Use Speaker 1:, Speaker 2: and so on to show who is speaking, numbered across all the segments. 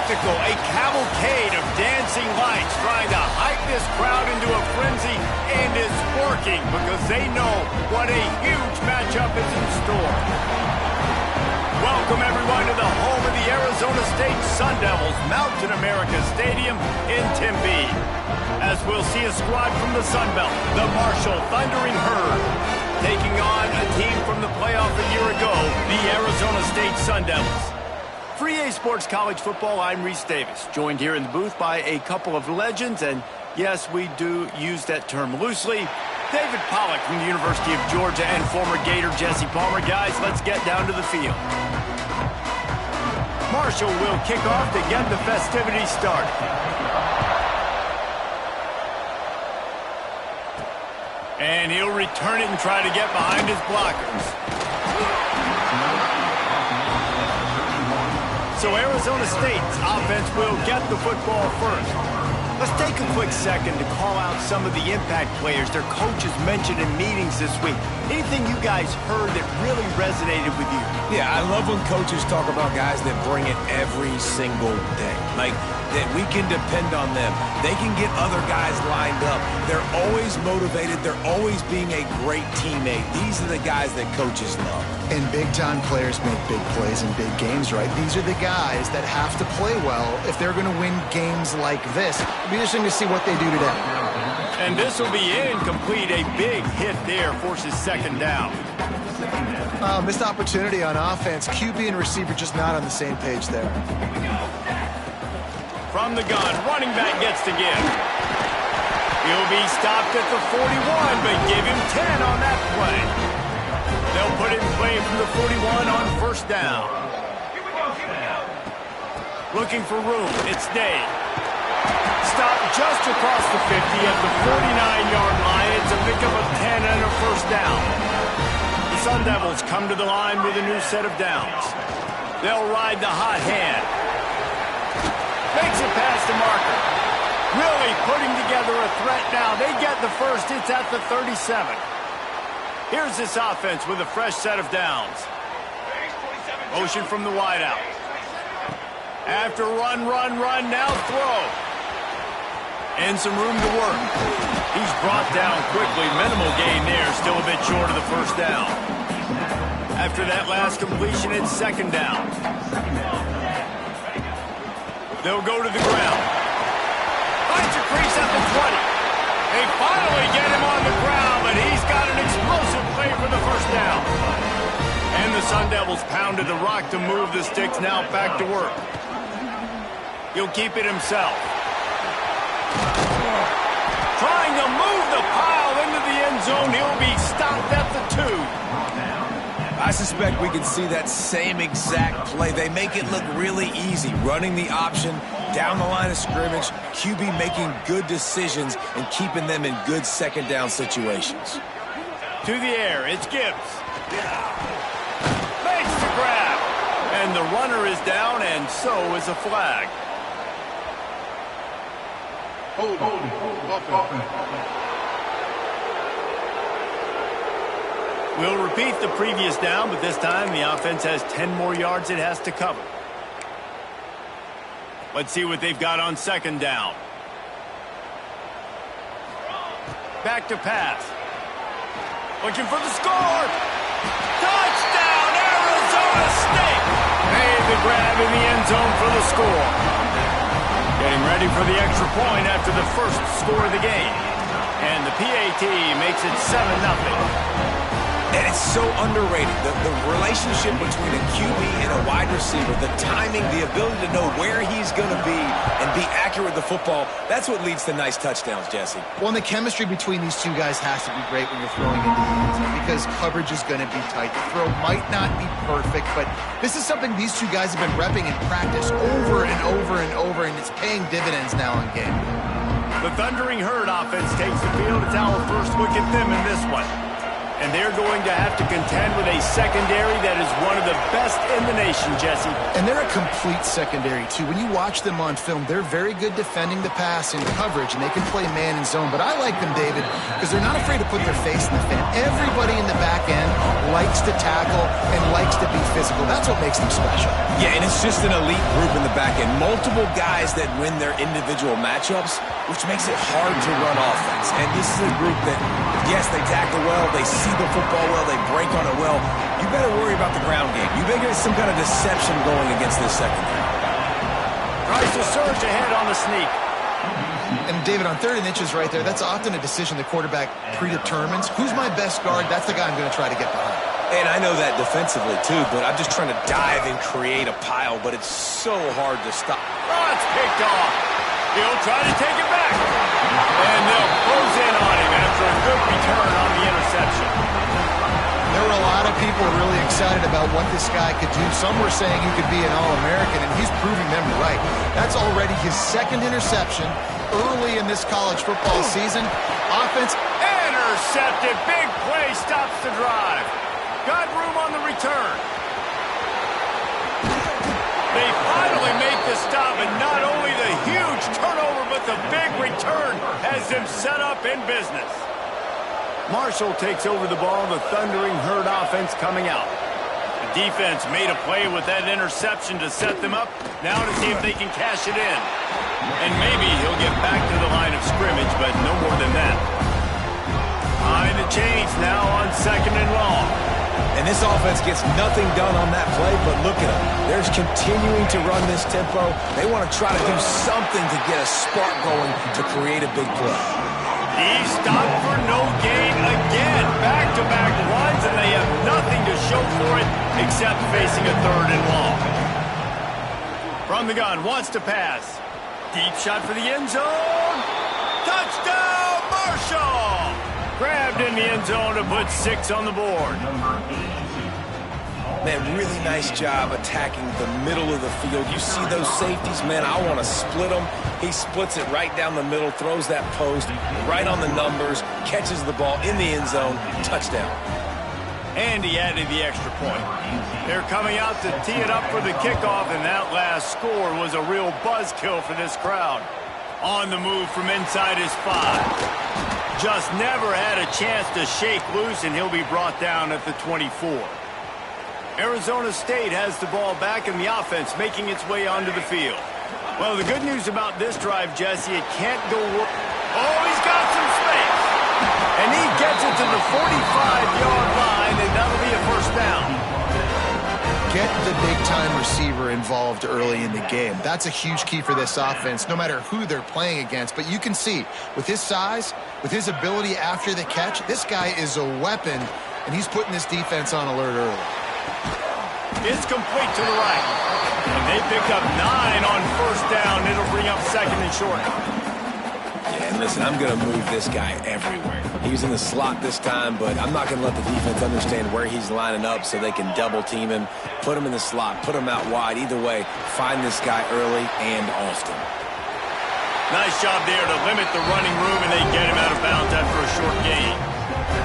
Speaker 1: spectacle, a cavalcade of dancing lights trying to hype this crowd into a frenzy, and it's working because they know what a huge matchup is in store. Welcome, everyone, to the home of the Arizona State Sun Devils, Mountain America Stadium in Tempe. As we'll see a squad from the Sun Belt, the Marshall Thundering Herd, taking on a team from the playoff a year ago, the Arizona State Sun Devils. For EA Sports College Football, I'm Reese Davis, joined here in the booth by a couple of legends, and yes, we do use that term loosely. David Pollack from the University of Georgia and former Gator Jesse Palmer. Guys, let's get down to the field. Marshall will kick off to get the festivities started. And he'll return it and try to get behind his blockers. So Arizona State's offense will get the football first. Let's take a quick second to call out some of the impact players their coaches mentioned in meetings this week. Anything you guys heard that really resonated with you?
Speaker 2: Yeah, I love when coaches talk about guys that bring it every single day. Like, that we can depend on them. They can get other guys lined up. They're always motivated. They're always being a great teammate. These are the guys that coaches love.
Speaker 3: And big-time players make big plays in big games, right? These are the guys that have to play well if they're going to win games like this. It'll be interesting to see what they do today.
Speaker 1: And this will be incomplete. A big hit there forces second down.
Speaker 3: Missed opportunity on offense. QB and receiver just not on the same page there.
Speaker 1: From the gun, running back gets to give. He'll be stopped at the 41, but give him 10 on that play. They'll put it in play from the 41 on first down. Looking for room, it's Day. Stopped just across the 50 at the 49-yard line. It's a pickup of 10 and a first down. The Sun Devils come to the line with a new set of downs. They'll ride the hot hand. Makes it past the marker. Really putting together a threat now. They get the first. It's at the 37. Here's this offense with a fresh set of downs. Motion from the wideout. After run, now throw. And some room to work. He's brought down quickly. Minimal gain there. Still a bit short of the first down. After that last completion, it's second down. They'll go to the ground. Finds a crease at the 20. They finally get him on the ground, but he's got an explosive play for the first down. And the Sun Devils pounded the rock to move the sticks. Now back to work. He'll keep it himself. Trying to move the pile into the end zone. He'll be stopped at the 2.
Speaker 2: I suspect we can see that same exact play. They make it look really easy, running the option down the line of scrimmage, QB making good decisions and keeping them in good second down situations.
Speaker 1: To the air, it's Gibbs. Makes the grab. And the runner is down, and so is a flag.
Speaker 4: Hold.
Speaker 1: We'll repeat the previous down, but this time the offense has 10 more yards it has to cover. Let's see what they've got on second down. Back to pass. Looking for the score. Touchdown, Arizona State! Made the grab in the end zone for the score. Getting ready for the extra point after the first score of the game. And the PAT makes it 7-0.
Speaker 2: And it's so underrated, the relationship between a QB and a wide receiver, the timing, the ability to know where he's going to be and be accurate with the football, that's what leads to nice touchdowns, Jesse.
Speaker 3: Well, and the chemistry between these two guys has to be great when you're throwing into the end zone because coverage is going to be tight. The throw might not be perfect, but this is something these two guys have been repping in practice over and over and over, and it's paying dividends now in game.
Speaker 1: The Thundering Herd offense takes the field. It's our first look at them in this one. And they're going to have to contend with a secondary that is one of the best in the nation, Jesse.
Speaker 3: And they're a complete secondary, too. When you watch them on film, they're very good defending the pass and coverage, and they can play man and zone. But I like them, David, because they're not afraid to put their face in the fan. Everybody in the back end likes to tackle and likes to be physical. That's what makes them special.
Speaker 2: Yeah, and it's just an elite group in the back end. Multiple guys that win their individual matchups, which makes it hard to run offense. And this is a group that, yes, they tackle well, they see the football well, they break on it well. You better worry about the ground game. You better get some kind of deception going against this secondary.
Speaker 1: Tries to surge ahead on the sneak.
Speaker 3: And David, on 3rd and inches right there, that's often a decision the quarterback predetermines. Who's my best guard? That's the guy I'm going to try to get behind.
Speaker 2: And I know that defensively, too, but I'm just trying to dive and create a pile, but it's so hard to stop.
Speaker 1: Oh, it's picked off. He'll try to take it back. And they'll close in on him after a good return on the interception.
Speaker 3: There were a lot of people really excited about what this guy could do. Some were saying he could be an All-American, and he's proving them right. That's already his 2nd interception early in this college football season. Offense
Speaker 1: intercepted. Big play stops the drive. Got room on the return. They finally make the stop, and not only the huge turnover, but the big return has them set up in business. Marshall takes over the ball, the Thundering Herd offense coming out. The defense made a play with that interception to set them up. Now to see if they can cash it in. And maybe he'll get back to the line of scrimmage, but no more than that. Behind the chains now on 2nd and long.
Speaker 2: And this offense gets nothing done on that play, but look at them. They're continuing to run this tempo. They want to try to do something to get a spark going to create a big play.
Speaker 1: He stopped for no gain again. Back-to-back runs, and they have nothing to show for it except facing a 3rd and long. From the gun, wants to pass. Deep shot for the end zone. Touchdown, Marshall! Grabbed in the end zone to put 6 on the board.
Speaker 2: Man, really nice job attacking the middle of the field. You see those safeties, man, I want to split them. He splits it right down the middle, throws that post right on the numbers, catches the ball in the end zone, touchdown.
Speaker 1: And he added the extra point. They're coming out to tee it up for the kickoff, and that last score was a real buzzkill for this crowd. On the move from inside his 5. Just never had a chance to shake loose, and he'll be brought down at the 24. Arizona State has the ball back, and the offense making its way onto the field. Well, the good news about this drive, Jesse, it can't go wrong. Oh, he's got some space. And he gets it to the 45-yard line, and that'll be a 1st down.
Speaker 3: Get the big-time receiver involved early in the game. That's a huge key for this offense, no matter who they're playing against. But you can see, with his size, with his ability after the catch, this guy is a weapon, and he's putting this defense on alert early.
Speaker 1: It's complete to the right. And they pick up 9 on 1st down. It'll bring up 2nd and short.
Speaker 2: Yeah, and listen, I'm going to move this guy everywhere. He's in the slot this time, but I'm not going to let the defense understand where he's lining up so they can double team him, put him in the slot, put him out wide. Either way, find this guy early and often.
Speaker 1: Nice job there to limit the running room, and they get him out of bounds after a short gain.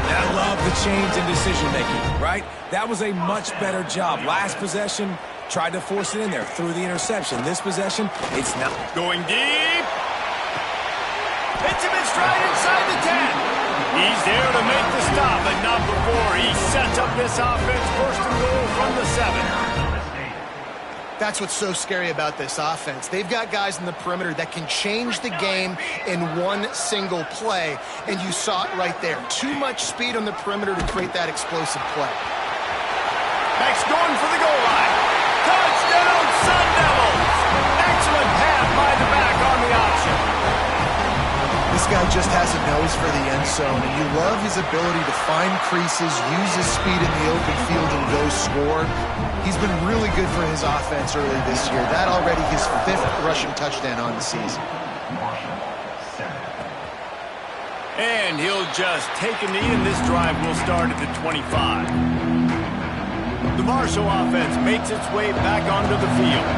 Speaker 2: And I love the change in decision-making, right? That was a much better job. Last possession, tried to force it in there, threw the interception. This possession, it's not.
Speaker 1: Going deep. Hits him in stride inside the 10. He's there to make the stop, but not before he sets up this offense 1st and goal from the 7.
Speaker 3: That's what's so scary about this offense. They've got guys in the perimeter that can change the game in one single play, and you saw it right there. Too much speed on the perimeter to create that explosive play.
Speaker 1: Max going for the goal line. Touchdown, Sun Devils! Excellent pass by the back on the option.
Speaker 3: This guy just has a nose for the end zone, and you love his ability to find creases, use his speed in the open field, and go score. He's been really good for his offense early this year. That already his 5th rushing touchdown on the season.
Speaker 1: And he'll just take a knee, and this drive will start at the 25. The Marshall offense makes its way back onto the field.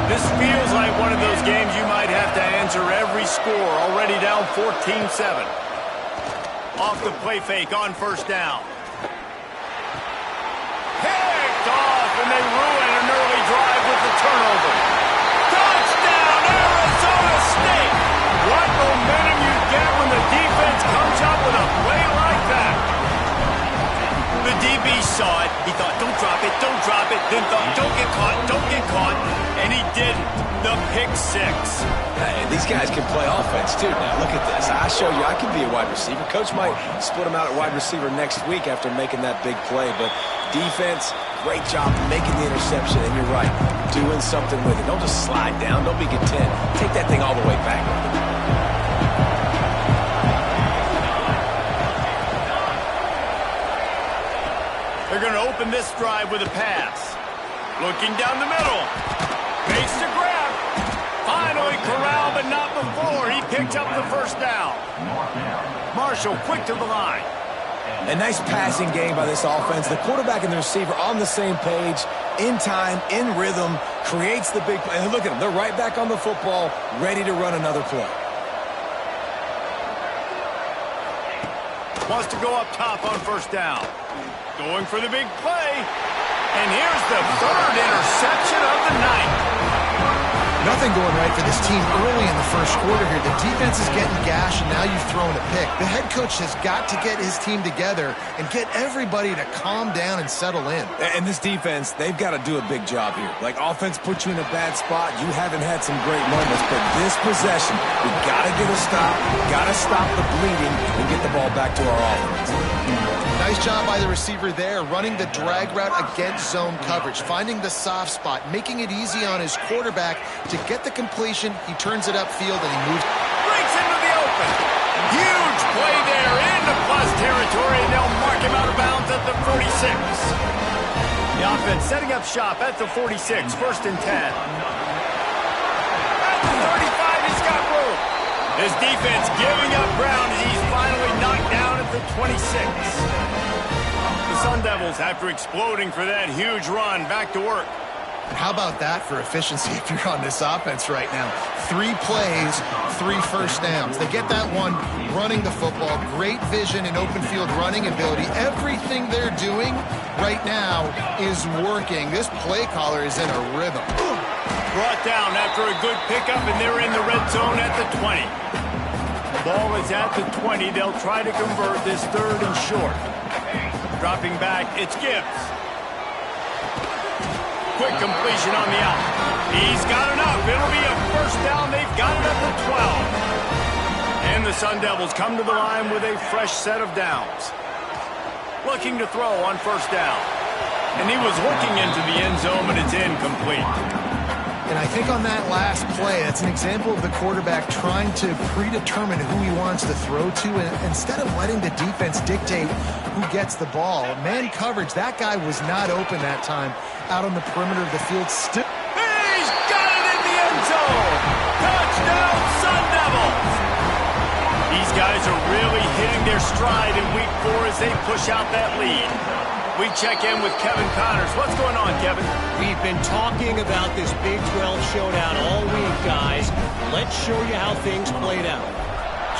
Speaker 1: This feels like one of those games you might have to answer every score, already down 14-7. Off the play fake on 1st down. off, and they ruin an early drive with the turnover. Touchdown, Arizona State! What momentum you get when the defense comes up with a play like that. The DB saw it. He thought, don't drop it, don't drop it. Then thought, don't get caught, don't get caught. And he didn't. The pick six.
Speaker 2: Hey, these guys can play offense, too. Now, look at this. I showed you I can be a wide receiver. Coach might split him out at wide receiver next week after making that big play. But defense, great job making the interception. And you're right, doing something with it. Don't just slide down. Don't be content. Take that thing all the way back.
Speaker 1: They're going to open this drive with a pass. Looking down the middle. Makes the grab. Finally corralled, but not before. He picked up the first down. Marshall quick to the line.
Speaker 2: A nice passing game by this offense. The quarterback and the receiver on the same page, in time, in rhythm, creates the big play. And look at them. They're right back on the football, ready to run another play.
Speaker 1: Wants to go up top on first down. Going for the big play. And here's the third interception of the night.
Speaker 3: Nothing going right for this team early in the first quarter here. The defense is getting gashed, and now you've thrown a pick. The head coach has got to get his team together and get everybody to calm down and settle in.
Speaker 2: And this defense, they've got to do a big job here. Like, offense puts you in a bad spot. You haven't had some great moments, but this possession, we got to get a stop, got to stop the bleeding, and get the ball back to our offense.
Speaker 3: Nice job by the receiver there, running the drag route against zone coverage, finding the soft spot, making it easy on his quarterback to get the completion. He turns it upfield and he moves.
Speaker 1: Breaks into the open. Huge play there into plus territory, and they'll mark him out of bounds at the 46. The offense setting up shop at the 46, first and 10. At the 35, he's got room. His defense giving up ground as he's finally knocked down at the 26. The Sun Devils, after exploding for that huge run, back to work.
Speaker 3: And how about that for efficiency if you're on this offense right now? 3 plays, 3 first downs. They get that one running the football. Great vision and open field running ability. Everything they're doing right now is working. This play caller is in a rhythm.
Speaker 1: Brought down after a good pickup, and they're in the red zone at the 20. The ball is at the 20. They'll try to convert this third and short. Dropping back, it's Gibbs. Quick completion on the out. He's got enough. It'll be a first down. They've got it at the 12. And the Sun Devils come to the line with a fresh set of downs. Looking to throw on first down. And he was looking into the end zone, but it's incomplete.
Speaker 3: And I think on that last play, that's an example of the quarterback trying to predetermine who he wants to throw to, and instead of letting the defense dictate who gets the ball. Man coverage, that guy was not open that time out on the perimeter of the field. Still,
Speaker 1: he's got it in the end zone! Touchdown, Sun Devils! These guys are really hitting their stride in week 4 as they push out that lead. We check in with Kevin Connors. What's going on, Kevin?
Speaker 4: We've been talking about this Big 12 showdown all week, guys. Let's show you how things played out.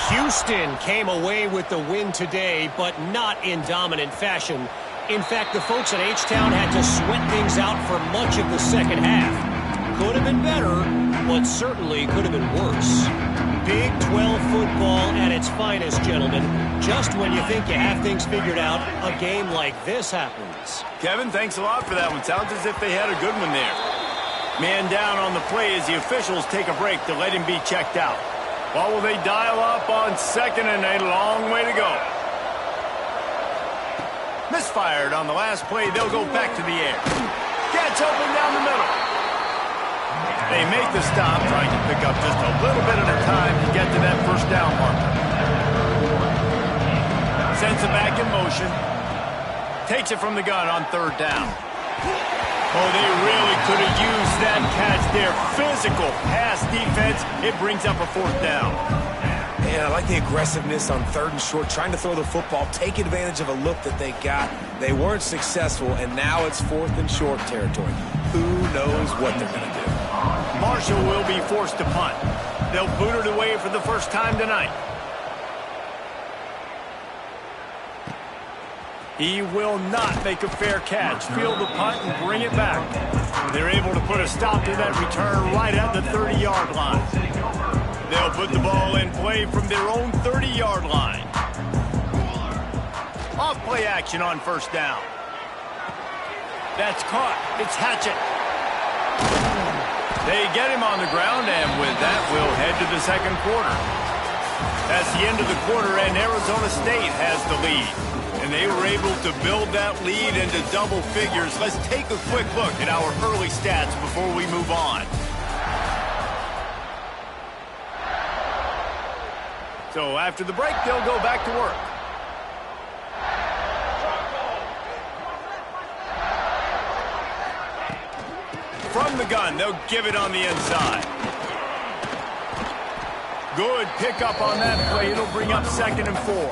Speaker 4: Houston came away with the win today, but not in dominant fashion. In fact, the folks at H-Town had to sweat things out for much of the second half. Could have been better, but certainly could have been worse. Big 12 football at its finest, gentlemen. Just when you think you have things figured out, a game like this happens.
Speaker 1: Kevin, thanks a lot for that one. Sounds as if they had a good one there. Man down on the play as the officials take a break to let him be checked out. Well, will they dial up on second and a long way to go? Misfired on the last play. They'll go back to the air. Gets open down the middle. They make the stop, trying to pick up just a little bit at a time to get to that first down marker. Sends it back in motion. Takes it from the gun on third down. Oh, they really could have used that catch there. Physical pass defense. It brings up a fourth down.
Speaker 2: Man, I like the aggressiveness on third and short, trying to throw the football, take advantage of a look that they got. They weren't successful, and now it's fourth and short territory. Who knows what they're going to do?
Speaker 1: Marshall will be forced to punt. They'll boot it away for the first time tonight. He will not make a fair catch. Field the punt and bring it back. They're able to put a stop to that return right at the 30-yard line. They'll put the ball in play from their own 30-yard line. Off play action on first down. That's caught. It's Hatchett. They get him on the ground, and with that, we'll head to the second quarter. That's the end of the quarter, and Arizona State has the lead. And they were able to build that lead into double figures. Let's take a quick look at our early stats before we move on. So after the break, they'll go back to work. From the gun, they'll give it on the inside. Good pickup on that play. It'll bring up 2nd and 4.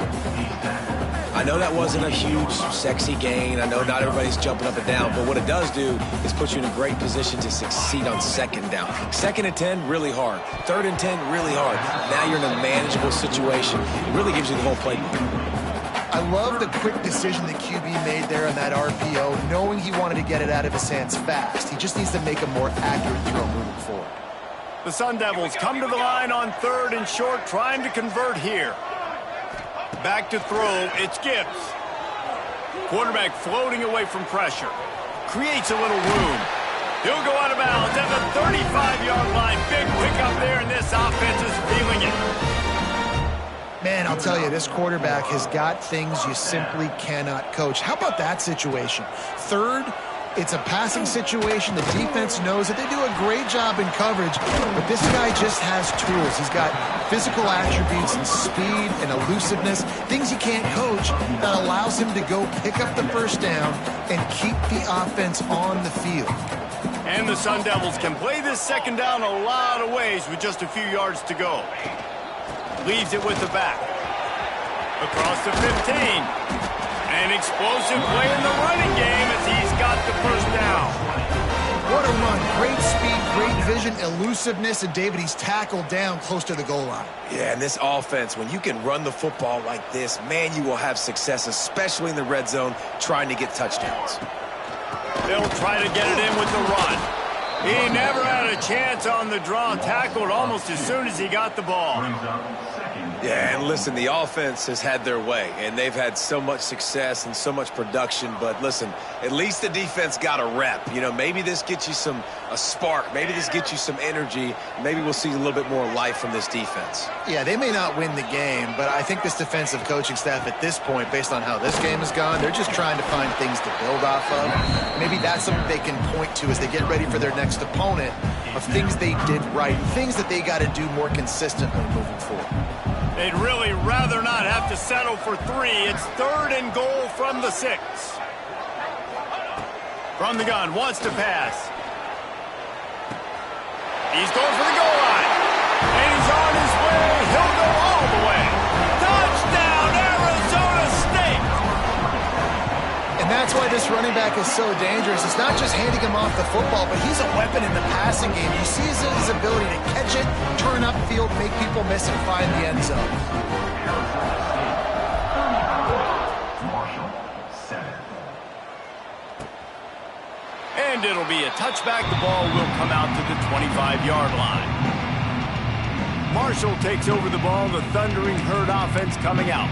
Speaker 2: I know that wasn't a huge, sexy gain. I know not everybody's jumping up and down, but what it does do is put you in a great position to succeed on 2nd down. 2nd and 10, really hard. 3rd and 10, really hard. Now you're in a manageable situation. It really gives you the whole playbook.
Speaker 3: I love the quick decision that QB made there on that RPO, knowing he wanted to get it out of his hands fast. He just needs to make a more accurate throw moving forward.
Speaker 1: The Sun Devils come to the line on 3rd and short, trying to convert here. Back to throw, it's Gibbs. Quarterback floating away from pressure. Creates a little room. He'll go out of bounds at the 35-yard line. Big pickup there, and this offense is feeling it.
Speaker 3: Man, I'll tell you, this quarterback has got things you simply cannot coach. How about that situation? 3rd, it's a passing situation. The defense knows that they do a great job in coverage, but this guy just has tools. He's got physical attributes and speed and elusiveness, things you can't coach, that allows him to go pick up the first down and keep the offense on the field.
Speaker 1: And the Sun Devils can play this 2nd down a lot of ways with just a few yards to go. Leaves it with the back. Across the 15. An explosive play in the running game as he's got the first down.
Speaker 3: What a run. Great speed, great vision, elusiveness, and David, he's tackled down close to the goal line.
Speaker 2: Yeah, and this offense, when you can run the football like this, man, you will have success, especially in the red zone, trying to get touchdowns.
Speaker 1: They'll try to get it in with the run. He never had a chance on the draw, tackled almost as soon as he got the ball.
Speaker 2: Yeah, and listen, the offense has had their way, and they've had so much success and so much production, but listen, at least the defense got a rep. You know, maybe this gets you a spark. Maybe this gets you some energy. Maybe we'll see a little bit more life from this defense.
Speaker 3: Yeah, they may not win the game, but I think this defensive coaching staff at this point, based on how this game has gone, they're just trying to find things to build off of. Maybe that's something they can point to as they get ready for their next opponent, of things they did right, things that they got to do more consistently moving forward.
Speaker 1: They'd really rather not have to settle for 3. It's 3rd and goal from the 6. From the gun, wants to pass. He's going for the goal line. And he's on his way. He'll go all the way. Touchdown, Arizona State!
Speaker 3: And that's why this running back is so dangerous. It's not just handing him off the football, but he's a weapon in the passing game. You see his ability to catch it, turn upfield, make people miss, and find the end zone.
Speaker 1: And it'll be a touchback. The ball will come out to the 25-yard line. Marshall takes over the ball. The Thundering Herd offense coming out.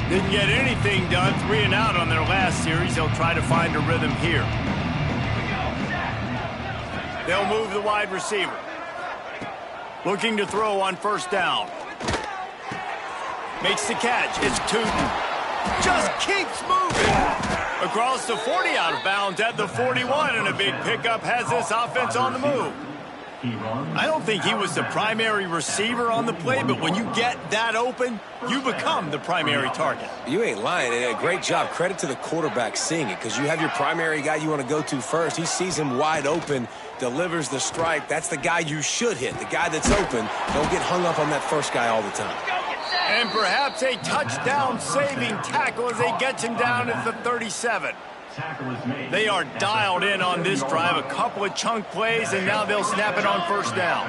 Speaker 1: Didn't get anything done. 3 and out on their last series. They'll try to find a rhythm here. They'll move the wide receiver. Looking to throw on first down. Makes the catch. It's Tootin. Just keeps moving. Across the 40, out of bounds at the 41, and a big pickup has this offense on the move. I don't think he was the primary receiver on the play, but when you get that open, you become the primary target.
Speaker 2: You ain't lying. A great job. Credit to the quarterback seeing it, because you have your primary guy you want to go to first. He sees him wide open, delivers the strike. That's the guy you should hit, the guy that's open. Don't get hung up on that first guy all the time.
Speaker 1: And perhaps a touchdown-saving tackle as they get him down at the 37. They are dialed in on this drive. A couple of chunk plays, and now they'll snap it on first down.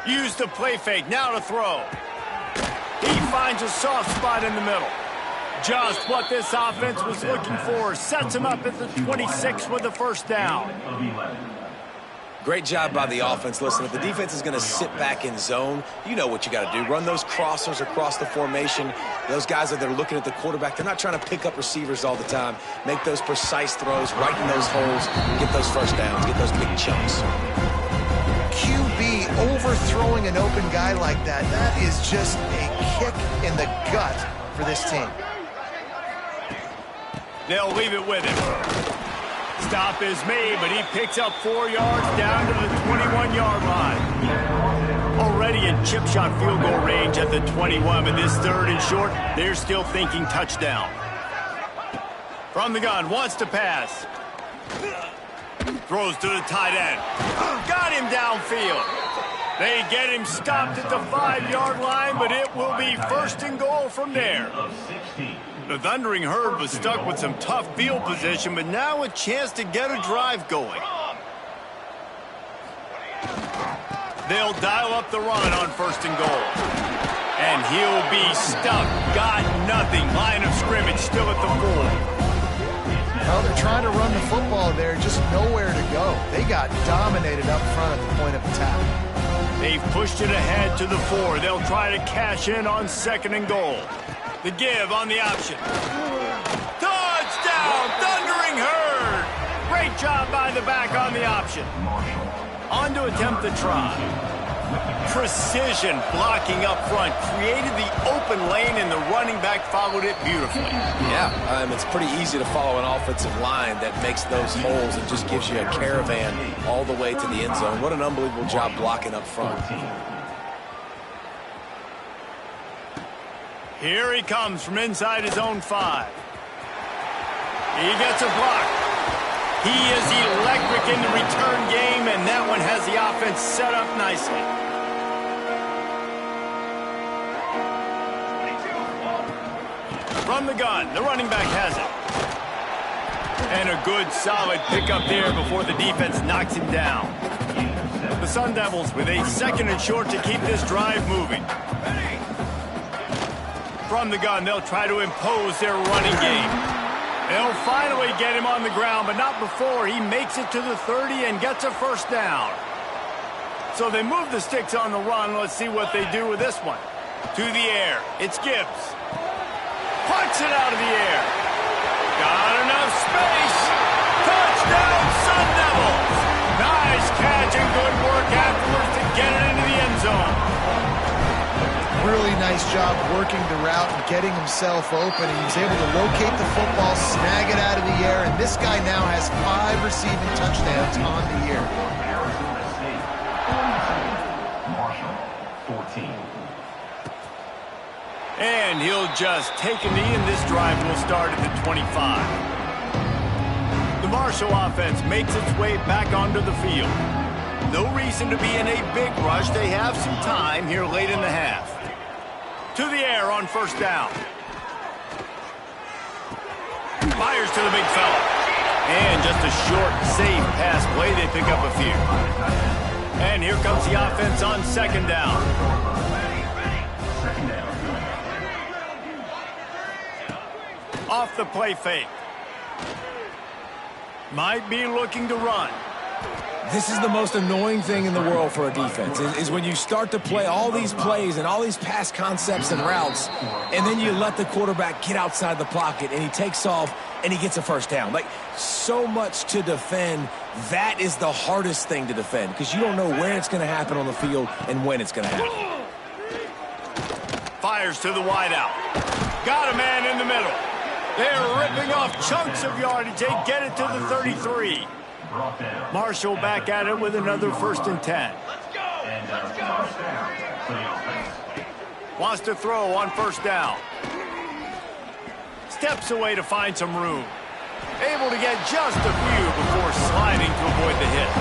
Speaker 1: Use the play fake, now to throw. He finds a soft spot in the middle. Just what this offense was looking for. Sets him up at the 26 with the first down.
Speaker 2: Great job by the offense. Listen, if the defense is going to sit back in zone, you know what you got to do. Run those crossers across the formation. Those guys that are looking at the quarterback, they're not trying to pick up receivers all the time. Make those precise throws, right in those holes, get those first downs, get those big chunks.
Speaker 3: QB overthrowing an open guy like that, that is just a kick in the gut for this team.
Speaker 1: They'll leave it with him. Stop is made, but he picks up 4 yards down to the 21-yard line. Already in chip shot field goal range at the 21, but this 3rd and short, they're still thinking touchdown. From the gun, wants to pass. Throws to the tight end. Got him downfield. They get him stopped at the 5-yard line, but it will be 1st and goal from there. The Thundering Herd was stuck with some tough field position, but now a chance to get a drive going. They'll dial up the run on 1st and goal. And he'll be stuck. Got nothing. Line of scrimmage still at the 4.
Speaker 3: Well, they're trying to run the football there, just nowhere to go. They got dominated up front at the point of attack.
Speaker 1: They've pushed it ahead to the 4. They'll try to cash in on 2nd and goal. The give on the option. Touchdown, Thundering Herd! Great job by the back on the option. On to attempt the try. Precision blocking up front. Created the open lane, and the running back followed it beautifully.
Speaker 2: Yeah, it's pretty easy to follow an offensive line that makes those holes and just gives you a caravan all the way to the end zone. What an unbelievable job blocking up front.
Speaker 1: Here he comes from inside his own 5. He gets a block. He is electric in the return game, and that one has the offense set up nicely. From the gun, the running back has it. And a good, solid pickup there before the defense knocks him down. The Sun Devils with a 2nd and short to keep this drive moving. From the gun, they'll try to impose their running game. They'll finally get him on the ground, but not before he makes it to the 30 and gets a 1st down. So they move the sticks on the run. Let's see what they do with this one. To the air. It's Gibbs. Punts it out of the air. Got enough space. Touchdown, Sun Devils. Nice catch and good work afterwards to get it into the end zone.
Speaker 3: Really nice job working the route and getting himself open. He was able to locate the football, snag it out of the air, and this guy now has 5 receiving touchdowns on the year.
Speaker 1: And he'll just take a knee, and this drive will start at the 25. The Marshall offense makes its way back onto the field. No reason to be in a big rush. They have some time here late in the half. To the air on 1st down. Fires to the big fella. And just a short, safe pass play. They pick up a few. And here comes the offense on 2nd down. Off the play fake. Might be looking to run.
Speaker 2: This is the most annoying thing in the world for a defense, is when you start to play all these plays and all these pass concepts and routes, and then you let the quarterback get outside the pocket, and he takes off, and he gets a 1st down. Like, so much to defend. That is the hardest thing to defend, because you don't know where it's going to happen on the field and when it's going to happen.
Speaker 1: Fires to the wideout. Got a man in the middle. They're ripping off chunks of yardage. They get it to the 33. Marshall back at it with another 1st and 10. Wants to throw on 1st down. Steps away to find some room. Able to get just a few before sliding to avoid the hits.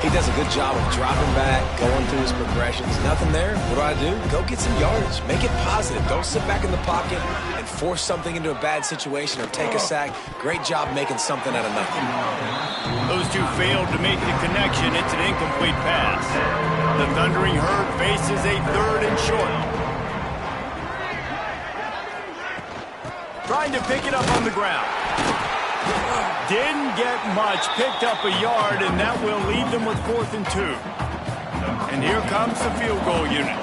Speaker 2: He does a good job of dropping back, going through his progressions. Nothing there. What do? Go get some yardage. Make it positive. Don't sit back in the pocket and force something into a bad situation or take a sack. Great job making something out of nothing.
Speaker 1: Those two failed to make the connection. It's an incomplete pass. The Thundering Herd faces a 3rd and short. Trying to pick it up on the ground. Didn't get much, picked up a yard, and that will leave them with 4th and 2. And here comes the field goal unit.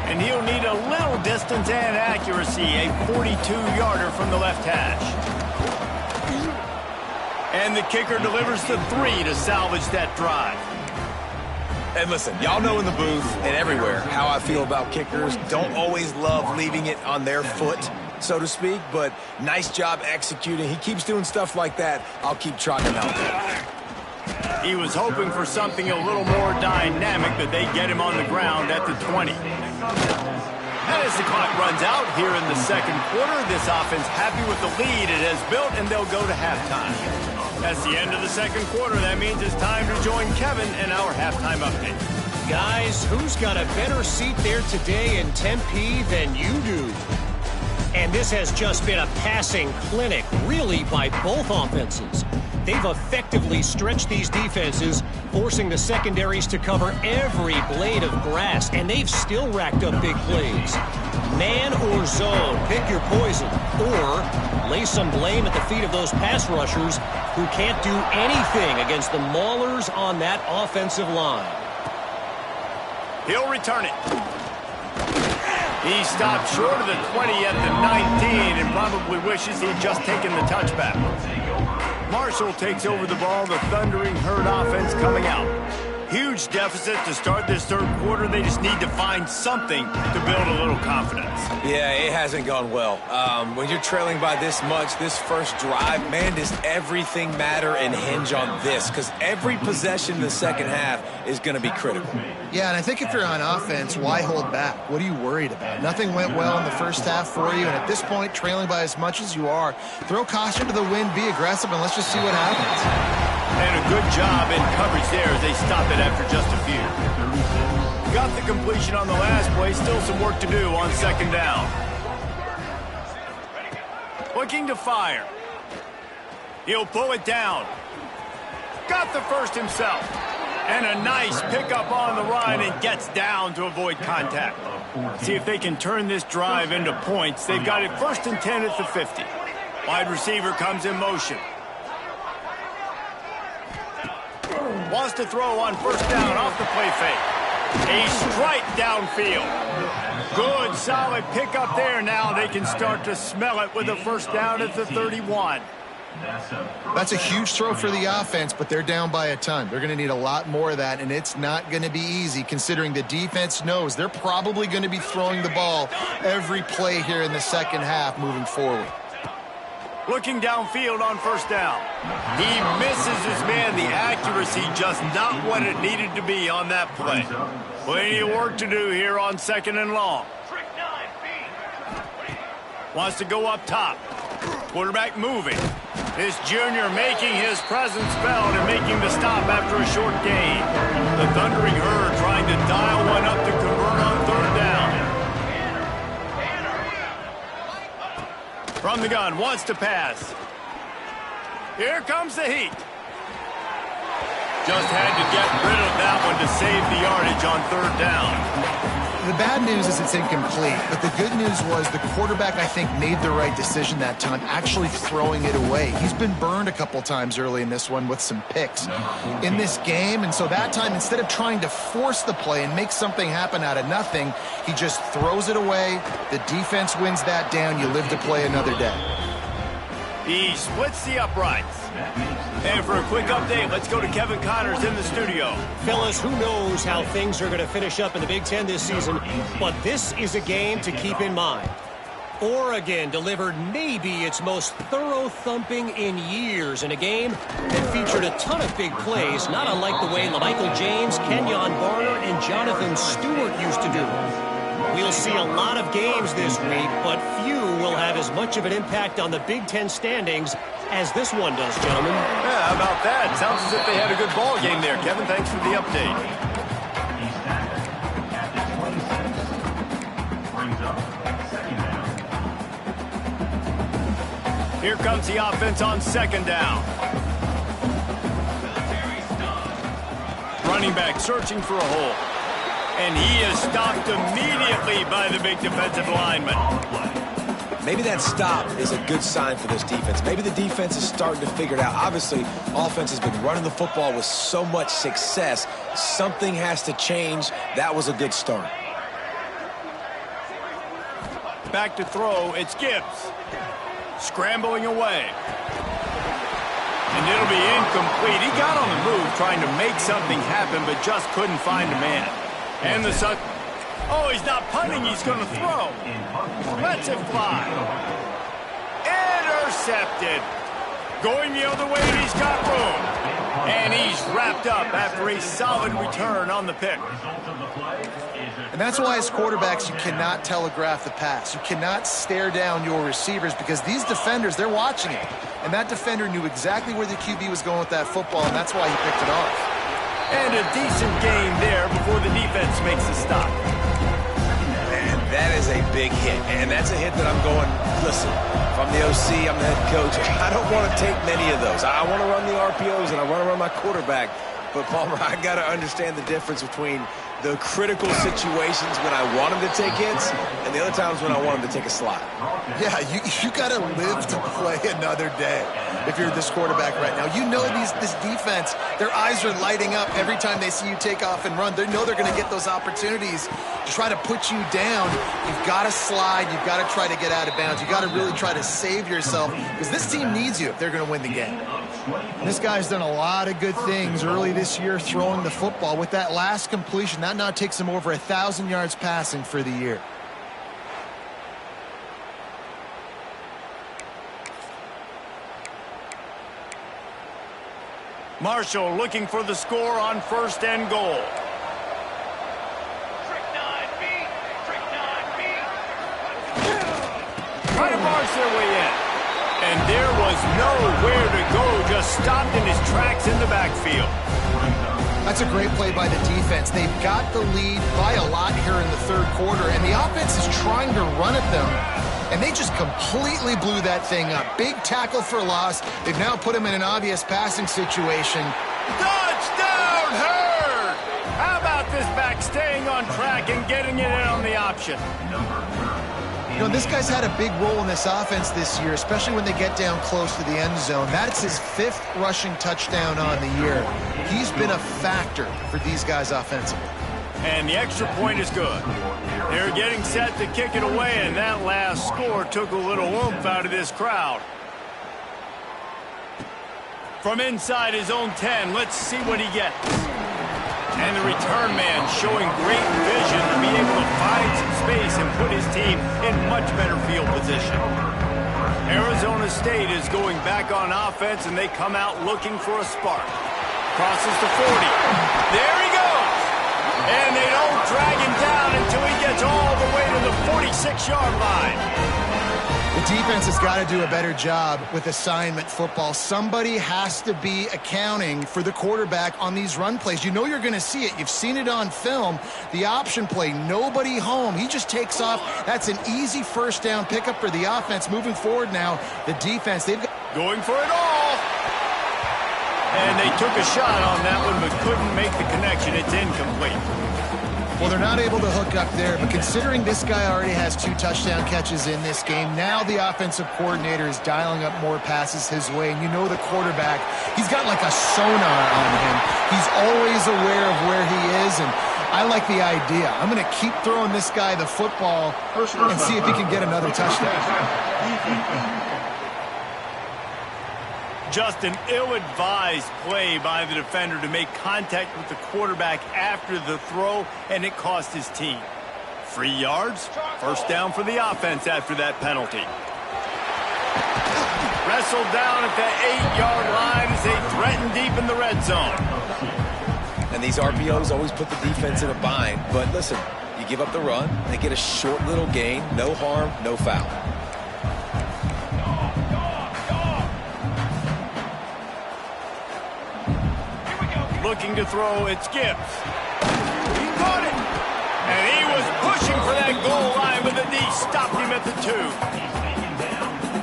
Speaker 1: And he'll need a little distance and accuracy, a 42-yarder from the left hash. And the kicker delivers the 3 to salvage that drive.
Speaker 2: And listen, y'all know in the booth and everywhere how I feel about kickers. Don't always love leaving it on their foot, so to speak, but nice job executing. He keeps doing stuff like that. I'll keep trotting him out there.
Speaker 1: He was hoping for something a little more dynamic, but they get him on the ground at the 20. And as the clock runs out here in the second quarter, this offense happy with the lead it has built, and they'll go to halftime. That's the end of the second quarter. That means it's time to join Kevin in our halftime update.
Speaker 4: Guys, who's got a better seat there today in Tempe than you do? And this has just been a passing clinic, really, by both offenses. They've effectively stretched these defenses, forcing the secondaries to cover every blade of grass, and they've still racked up big plays. Man or zone, pick your poison, or lay some blame at the feet of those pass rushers who can't do anything against the maulers on that offensive line.
Speaker 1: He'll return it. He stopped short of the 20 at the 19 and probably wishes he'd just taken the touchback. Marshall takes over the ball. The Thundering Herd offense coming out. Huge deficit to start this third quarter. They just need to find something to build a little confidence.
Speaker 2: Yeah, it hasn't gone well. When you're trailing by this much, this first drive, man, does everything matter and hinge on this? Because every possession in the second half is going to be critical.
Speaker 3: Yeah, and I think if you're on offense, why hold back? What are you worried about? Nothing went well in the first half for you, and at this point, trailing by as much as you are, throw caution to the wind, be aggressive, and let's just see what happens.
Speaker 1: And a good job in coverage there as they stop it after just a few. Got the completion on the last play. Still some work to do on second down. Looking to fire. He'll pull it down. Got the first himself. And a nice pickup on the run and gets down to avoid contact. See if they can turn this drive into points. They've got it 1st and 10 at the 50. Wide receiver comes in motion. Wants to throw on first down off the play fake. A strike downfield. Good, solid pickup there. Now they can start to smell it with a first down at the 31.
Speaker 3: That's a huge throw for the offense, but they're down by a ton. They're going to need a lot more of that, and it's not going to be easy considering the defense knows they're probably going to be throwing the ball every play here in the second half moving forward.
Speaker 1: Looking downfield on first down. He misses his man. The accuracy just not what it needed to be on that play. Plenty of work to do here on second and long. Wants to go up top. Quarterback moving. This junior making his presence felt and making the stop after a short gain. The Thundering Herd trying to dial one up to convert on third down. From the gun, wants to pass. Here comes the heat. Just had to get rid of that one to save the yardage on third down.
Speaker 3: The bad news is it's incomplete, but the good news was the quarterback, I think, made the right decision that time, actually throwing it away. He's been burned a couple times early in this one with some picks in this game, and so that time, instead of trying to force the play and make something happen out of nothing, he just throws it away. The defense wins that down. You live to play another day.
Speaker 1: He splits the uprights. And for a quick update, let's go to Kevin Connors in the studio.
Speaker 4: Fellas, who knows how things are going to finish up in the Big Ten this season, but this is a game to keep in mind. Oregon delivered maybe its most thorough thumping in years in a game that featured a ton of big plays, not unlike the way LaMichael James, Kenyon Barner, and Jonathan Stewart used to do it. We'll see a lot of games this week, but few will will have as much of an impact on the Big Ten standings as this one does, gentlemen.
Speaker 1: Yeah, how about that? Sounds as if they had a good ball game there, Kevin. Thanks for the update. Here comes the offense on second down. Running back searching for a hole. And he is stopped immediately by the big defensive lineman.
Speaker 2: Maybe that stop is a good sign for this defense. Maybe the defense is starting to figure it out. Obviously, offense has been running the football with so much success. Something has to change. That was a good start.
Speaker 1: Back to throw, it's Gibbs. Scrambling away. And it'll be incomplete. He got on the move trying to make something happen, but just couldn't find a man. And the Sun... Oh, he's not punting. He's going to throw. Lets it fly. Intercepted. Going the other way, and he's got room. And he's wrapped up after a solid return on the pick.
Speaker 3: And that's why as quarterbacks, you cannot telegraph the pass. You cannot stare down your receivers because these defenders, they're watching it. And that defender knew exactly where the QB was going with that football, and that's why he picked it off.
Speaker 1: And a decent gain there before the defense makes a stop.
Speaker 2: Man, that is a big hit. And that's a hit that I'm going, listen, if I'm the OC, I'm the head coach, I don't want to take many of those. I want to run the RPOs and I want to run my quarterback. But, Palmer, I got to understand the difference between the critical situations when I want him to take hits and the other times when I want him to take a slot.
Speaker 3: Yeah, you got to live to play another day if you're this quarterback right now. You know this defense, their eyes are lighting up every time they see you take off and run. They know they're going to get those opportunities to try to put you down. You've got to slide. You've got to try to get out of bounds. You've got to really try to save yourself because this team needs you if they're going to win the game. This guy's done a lot of good things early this year throwing the football. With that last completion, that now takes him over 1,000 yards passing for the year.
Speaker 1: Marshall looking for the score on first and goal. Trying to march their way in. And there was nowhere to go, just stopped in his tracks in the backfield.
Speaker 3: That's a great play by the defense. They've got the lead by a lot here in the third quarter, and the offense is trying to run at them, and they just completely blew that thing up. Big tackle for loss. They've now put him in an obvious passing situation.
Speaker 1: Touchdown, Hurd! How about this back staying on track and getting it in on the option?
Speaker 3: You know, this guy's had a big role in this offense this year, especially when they get down close to the end zone. That's his 5th rushing touchdown on the year. He's been a factor for these guys offensively.
Speaker 1: And the extra point is good. They're getting set to kick it away, and that last score took a little oomph out of this crowd. From inside his own 10, let's see what he gets. And the return man showing great vision to be able to find some space and put his team in much better field position. Arizona State is going back on offense, and they come out looking for a spark. Crosses the 40. There he goes. And they don't drag him down until he gets all the way to the 46-yard line.
Speaker 3: The defense has got to do a better job with assignment football. Somebody has to be accounting for the quarterback on these run plays. You know you're going to see it. You've seen it on film. The option play, nobody home. He just takes off. That's an easy first down pickup for the offense. Moving forward now, the defense, they've got...
Speaker 1: Going for it all. And they took a shot on that one, but couldn't make the connection. It's incomplete.
Speaker 3: Well, they're not able to hook up there, but considering this guy already has 2 touchdown catches in this game, now the offensive coordinator is dialing up more passes his way, and you know the quarterback, he's got like a sonar on him. He's always aware of where he is, and I like the idea. I'm going to keep throwing this guy the football and see if he can get another touchdown.
Speaker 1: Just an ill-advised play by the defender to make contact with the quarterback after the throw, and it cost his team 3 yards. First down for the offense after that penalty. Wrestled down at the 8-yard line as they threaten deep in the red zone.
Speaker 2: And these RPOs always put the defense in a bind. But listen, you give up the run, they get a short little gain, no harm, no foul.
Speaker 1: Looking to throw, it's Gibbs. He caught it. And he was pushing for that goal line, but the D stopped him at the 2.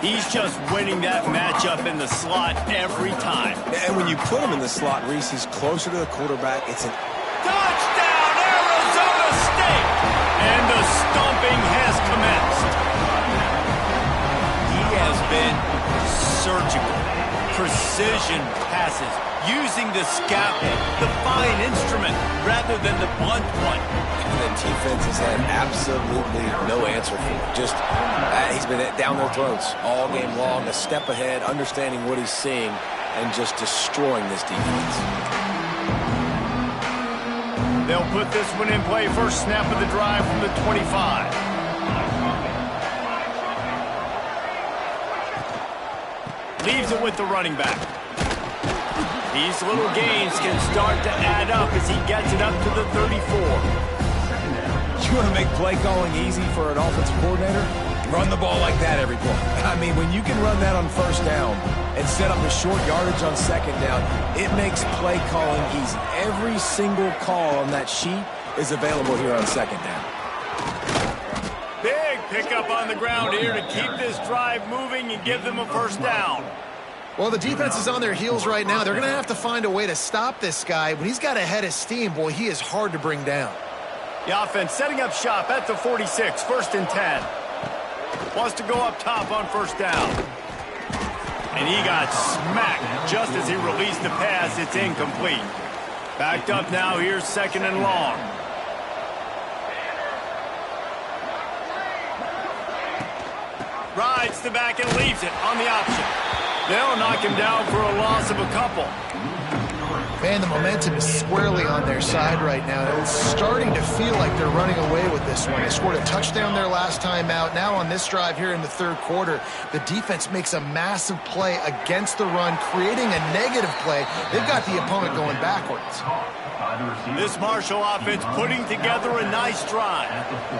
Speaker 1: He's just winning that matchup in the slot every time.
Speaker 2: And when you put him in the slot, Reese, he's closer to the quarterback. It's an
Speaker 1: touchdown, Arizona State! And the stomping has commenced. He has been surgical. Precision passes, using the scalpel, the fine instrument, rather than the blunt one.
Speaker 2: And the defense has had absolutely no answer for it. Just, he's been down their throats all game long, a step ahead, understanding what he's seeing, and just destroying this defense.
Speaker 1: They'll put this one in play. First snap of the drive from the 25. Leaves it with the running back. These little gains can start to add up as he gets it up to the 34.
Speaker 2: You want to make play calling easy for an offensive coordinator? Run the ball like that every play. I mean, when you can run that on first down and set up a short yardage on second down, it makes play calling easy. Every single call on that sheet is available here on second down.
Speaker 1: Big pickup on the ground here to keep this drive moving and give them a first down.
Speaker 3: Well, the defense is on their heels right now. They're going to have to find a way to stop this guy. When he's got a head of steam, boy, he is hard to bring down.
Speaker 1: The offense setting up shop at the 46, 1st and 10. Wants to go up top on first down. And he got smacked just as he released the pass. It's incomplete. Backed up now. Here's 2nd and long. Rides the back and leaves it on the option. They'll knock him down for a loss of a couple.
Speaker 3: Man, the momentum is squarely on their side right now. It's starting to feel like they're running away with this one. They scored a touchdown their last time out. Now on this drive here in the 3rd quarter, the defense makes a massive play against the run, creating a negative play. They've got the opponent going backwards.
Speaker 1: This Marshall offense putting together a nice drive.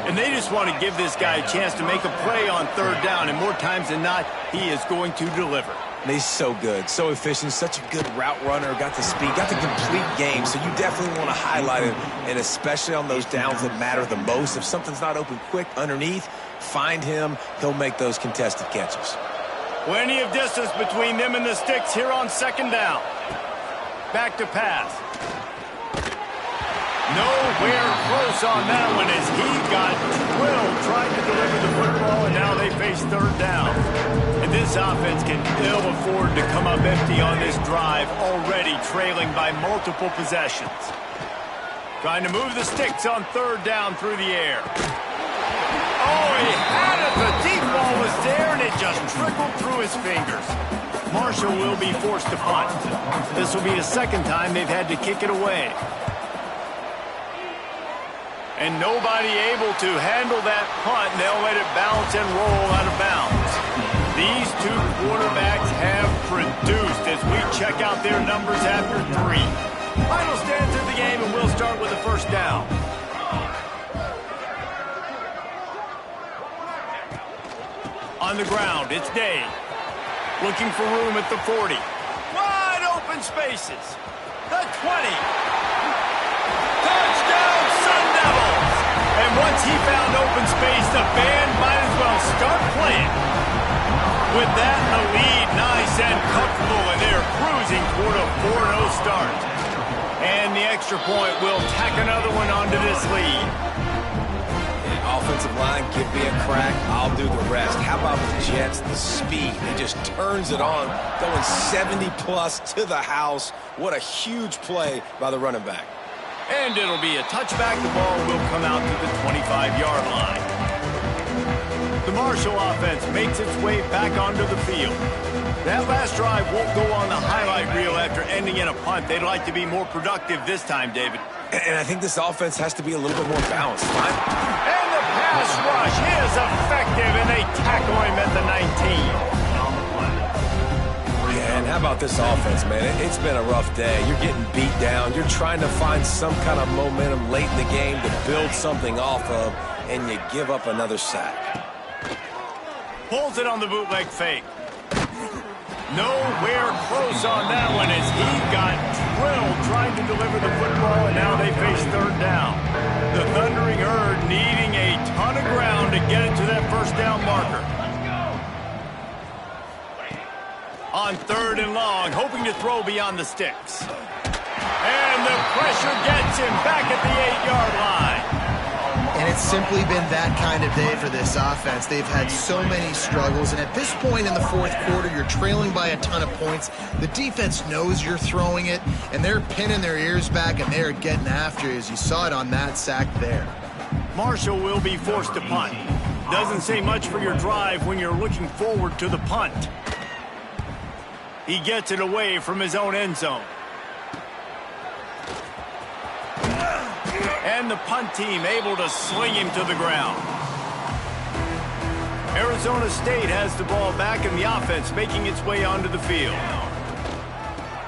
Speaker 1: And they just want to give this guy a chance to make a play on 3rd down. And more times than not, he is going to deliver.
Speaker 2: And he's so good, so efficient, such a good route runner, got the speed, got the complete game, so you definitely want to highlight him, and especially on those downs that matter the most. If something's not open quick underneath, find him. He'll make those contested catches.
Speaker 1: Plenty of distance between them and the sticks here on 2nd down. Back to pass. Nowhere close on that one as he got drilled trying to deliver the football, and now they face 3rd down. And this offense can ill afford to come up empty on this drive, already trailing by multiple possessions. Trying to move the sticks on 3rd down through the air. Oh, he had it. The deep ball was there, and it just trickled through his fingers. Marshall will be forced to punt. This will be the 2nd time they've had to kick it away. And nobody able to handle that punt. They'll let it bounce and roll out of bounds. These two quarterbacks have produced as we check out their numbers after 3. Final stands of the game, and we'll start with a first down. On the ground, it's Day. Looking for room at the 40. Wide open spaces. The 20. Touchdown, Sun Devils! And once he found open space, the band might as well start playing. With that, the lead nice and comfortable, and they're cruising toward a 4-0 start. And the extra point will tack another one onto this lead.
Speaker 2: Offensive line, give me a crack, I'll do the rest. How about the Jets, the speed? He just turns it on, going 70-plus to the house. What a huge play by the running back.
Speaker 1: And it'll be a touchback. The ball will come out to the 25-yard line. The Marshall offense makes its way back onto the field. That last drive won't go on the highlight reel after ending in a punt. They'd like to be more productive this time, David.
Speaker 2: And I think this offense has to be a little bit more balanced.
Speaker 1: And the pass rush is effective, and they tackle him at the 19.
Speaker 2: And how about this offense, man? It's been a rough day. You're getting beat down. You're trying to find some kind of momentum late in the game to build something off of, and you give up another sack.
Speaker 1: Pulls it on the bootleg fake. Nowhere close on that one as he got drilled trying to down. The Thundering Herd needing a ton of ground to get it to that first down marker. On 3rd and long, hoping to throw beyond the sticks. And the pressure gets him back at the 8-yard line.
Speaker 3: And it's simply been that kind of day for this offense. They've had so many struggles, and at this point in the fourth quarter, you're trailing by a ton of points. The defense knows you're throwing it, and they're pinning their ears back, and they're getting after you, as you saw it on that sack there.
Speaker 1: Marshall will be forced to punt. Doesn't say much for your drive when you're looking forward to the punt. He gets it away from his own end zone. And the punt team able to sling him to the ground. Arizona State has the ball back in the offense, making its way onto the field.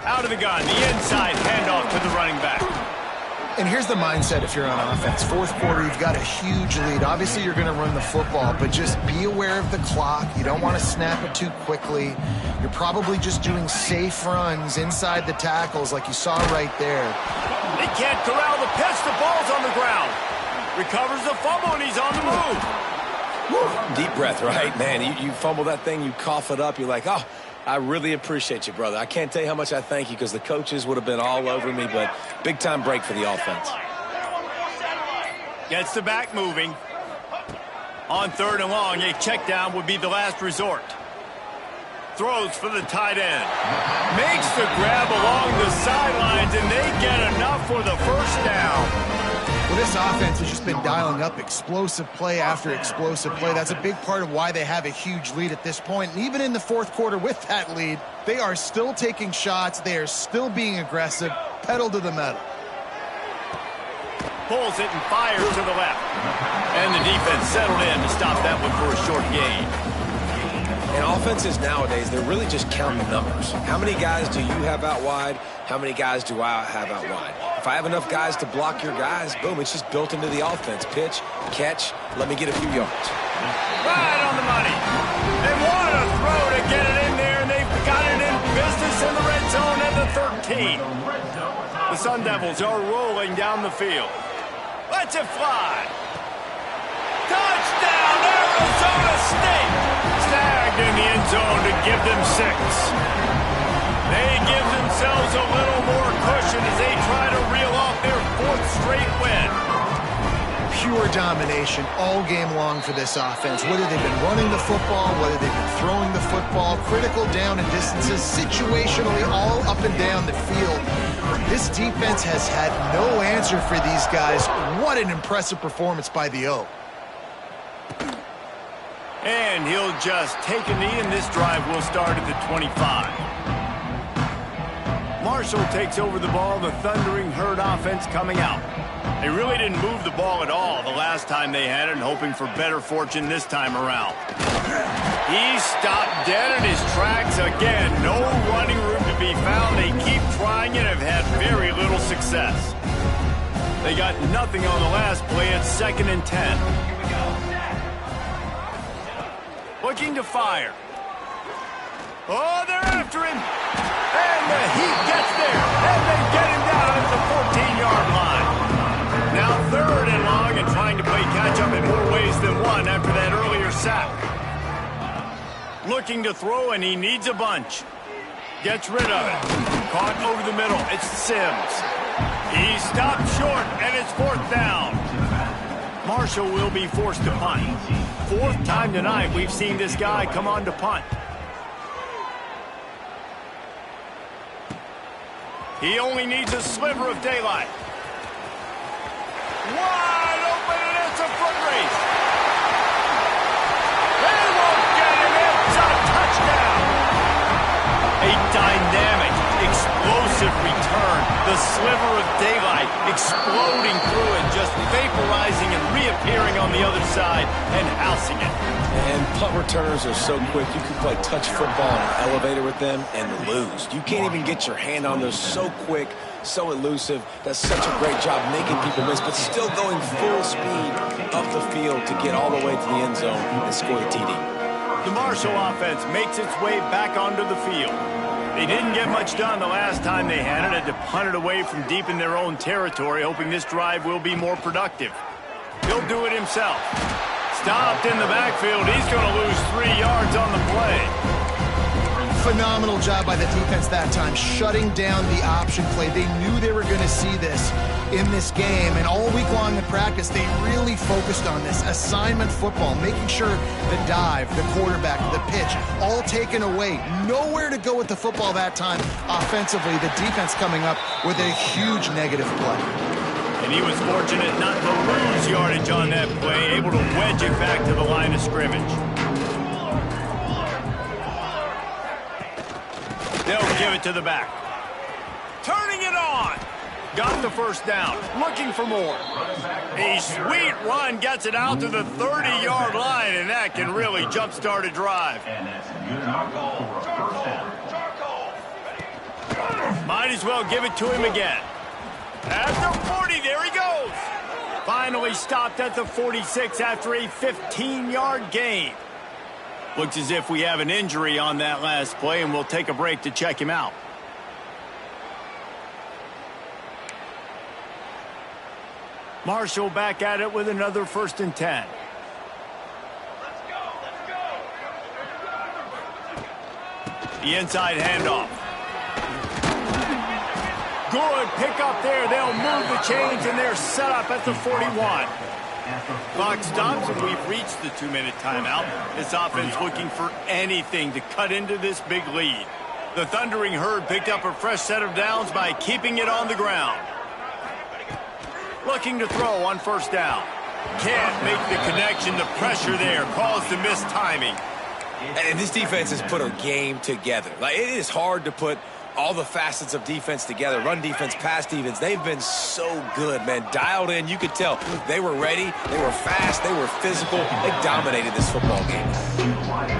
Speaker 1: Out of the gun, the inside handoff to the running back.
Speaker 3: And here's the mindset if you're on offense. Fourth quarter, you've got a huge lead. Obviously, you're going to run the football, but just be aware of the clock. You don't want to snap it too quickly. You're probably just doing safe runs inside the tackles like you saw right there.
Speaker 1: They can't corral the pitch. The ball's on the ground. Recovers the fumble, and he's on the move.
Speaker 2: Woo. Deep breath, right? Man, you fumble that thing, you cough it up, you're like, oh, I really appreciate you, brother. I can't tell you how much I thank you because the coaches would have been all over me, but big-time break for the offense.
Speaker 1: Gets the back moving. On 3rd and long, a check down would be the last resort. Throws for the tight end. Makes the grab along the sidelines, and they get enough for the first down.
Speaker 3: Well, this offense has just been dialing up explosive play after explosive play. That's a big part of why they have a huge lead at this point. And even in the fourth quarter with that lead, they are still taking shots. They are still being aggressive. Pedal to the metal.
Speaker 1: Pulls it and fires to the left. And the defense settled in to stop that one for a short gain.
Speaker 2: And offenses nowadays, they're really just counting numbers. How many guys do you have out wide? How many guys do I have out wide? If I have enough guys to block your guys, boom, it's just built into the offense. Pitch, catch, let me get a few yards.
Speaker 1: Right on the money. They want to throw to get it in there, and they've got it in business in the red zone at the 13. The Sun Devils are rolling down the field. Let's it fly. Touchdown, Arizona State. Snagged in the end zone to give them 6. They give themselves a little more cushion as they try to reel off their 4th straight win.
Speaker 3: Pure domination all game long for this offense. Whether they've been running the football, whether they've been throwing the football, critical down and distances, situationally all up and down the field. This defense has had no answer for these guys. What an impressive performance by the O.
Speaker 1: And he'll just take a knee, and this drive will start at the 25. Marshall takes over the ball, the Thundering Herd offense coming out. They really didn't move the ball at all the last time they had it, and hoping for better fortune this time around. He stopped dead in his tracks again. No running room to be found. They keep trying and have had very little success. They got nothing on the last play. It's 2nd and 10. Looking to fire. Oh, they're after him. And the Heat gets there. And they get him down at the 14-yard line. Now 3rd and long, and trying to play catch-up in more ways than one after that earlier sack. Looking to throw, and he needs a bunch. Gets rid of it. Caught over the middle. It's Sims. He stopped short, and it's 4th down. Marshall will be forced to punt. 4th time tonight we've seen this guy come on to punt. He only needs a sliver of daylight. Wide open, and it's a foot race. They won't get him. It's a touchdown. A dynamic, explosive return. The sliver of daylight exploding through it, just vaporizing and reappearing on the other side and housing it.
Speaker 2: And punt returners are so quick. You can play touch football in an elevator with them and lose. You can't even get your hand on those. So quick, so elusive. Does such a great job making people miss, but still going full speed up the field to get all the way to the end zone and score the TD.
Speaker 1: The Marshall offense makes its way back onto the field. They didn't get much done the last time they had it. Had to punt it away from deep in their own territory, hoping this drive will be more productive. He'll do it himself. Stopped in the backfield. He's going to lose 3 yards on the play.
Speaker 3: Phenomenal job by the defense that time, shutting down the option play. They knew they were going to see this in this game, and all week long in practice, they really focused on this assignment football, making sure the dive, the quarterback, the pitch, all taken away. Nowhere to go with the football that time offensively. The defense coming up with a huge negative play.
Speaker 1: And he was fortunate not to lose yardage on that play, able to wedge it back to the line of scrimmage. They'll give it to the back. Turning it on. Got the first down. Looking for more. A sweet run gets it out to the 30-yard line, and that can really jumpstart a drive. Might as well give it to him again. At the 40, there he goes. Finally stopped at the 46 after a 15-yard gain. Looks as if we have an injury on that last play, and we'll take a break to check him out. Marshall back at it with another 1st and 10. The inside handoff. Good pick up there. They'll move the chains, and they're set up at the 41. Clock stops, and we've reached the 2-minute timeout. This offense looking for anything to cut into this big lead. The Thundering Herd picked up a fresh set of downs by keeping it on the ground. Looking to throw on 1st down. Can't make the connection. The pressure there caused the missed timing.
Speaker 2: And this defense has put a game together. Like, it is hard to put all the facets of defense together. Run defense, pass defense. They've been so good, man. Dialed in. You could tell they were ready. They were fast. They were physical. They dominated this football game.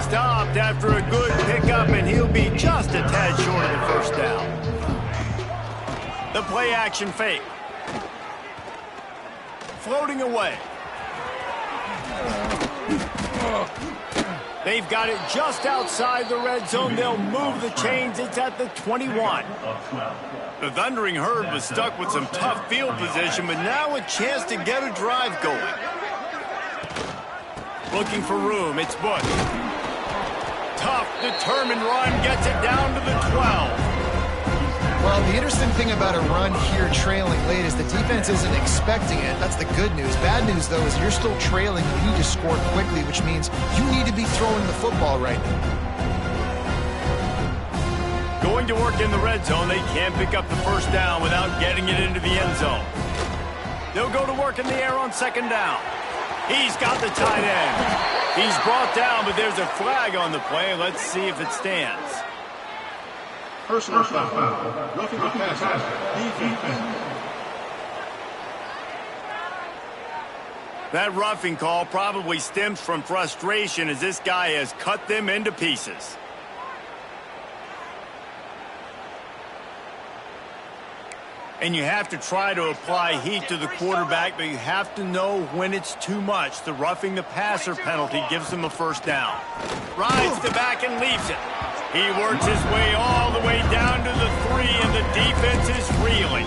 Speaker 1: Stopped after a good pickup, and he'll be just a tad short of the 1st down. The play action fake. Floating away. They've got it just outside the red zone. They'll move the chains. It's at the 21. The Thundering Herd was stuck with some tough field position, but now a chance to get a drive going. Looking for room. It's Bush. Tough, determined run gets it down to the 12.
Speaker 3: Well, the interesting thing about a run here trailing late is the defense isn't expecting it. That's the good news. Bad news, though, is you're still trailing. You need to score quickly, which means you need to be throwing the football right now.
Speaker 1: Going to work in the red zone. They can't pick up the 1st down without getting it into the end zone. They'll go to work in the air on 2nd down. He's got the tight end. He's brought down, but there's a flag on the play. Let's see if it stands.
Speaker 5: Personal foul. Roughing the passer. Defense.
Speaker 1: That roughing call probably stems from frustration as this guy has cut them into pieces. And you have to try to apply heat to the quarterback, but you have to know when it's too much. The roughing the passer penalty gives him a 1st down. Rides the back and leaves it. He works his way all the way down to the 3, and the defense is reeling.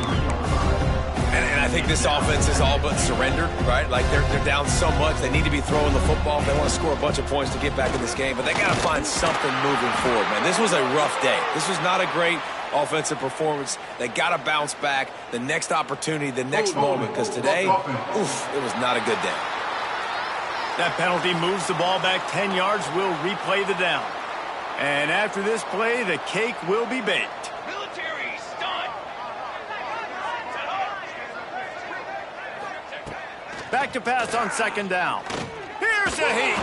Speaker 2: And I think this offense is all but surrendered, right? Like, they're down so much. They need to be throwing the football if they want to score a bunch of points to get back in this game. But they got to find something moving forward, man. This was a rough day. This was not a great offensive performance. They got to bounce back. The next opportunity, the next moment, because today, oof, it was not a good day.
Speaker 1: That penalty moves the ball back 10 yards. We'll replay the down. And after this play, the cake will be baked.
Speaker 5: Military stunt.
Speaker 1: Back to pass on 2nd down. Here's a heat.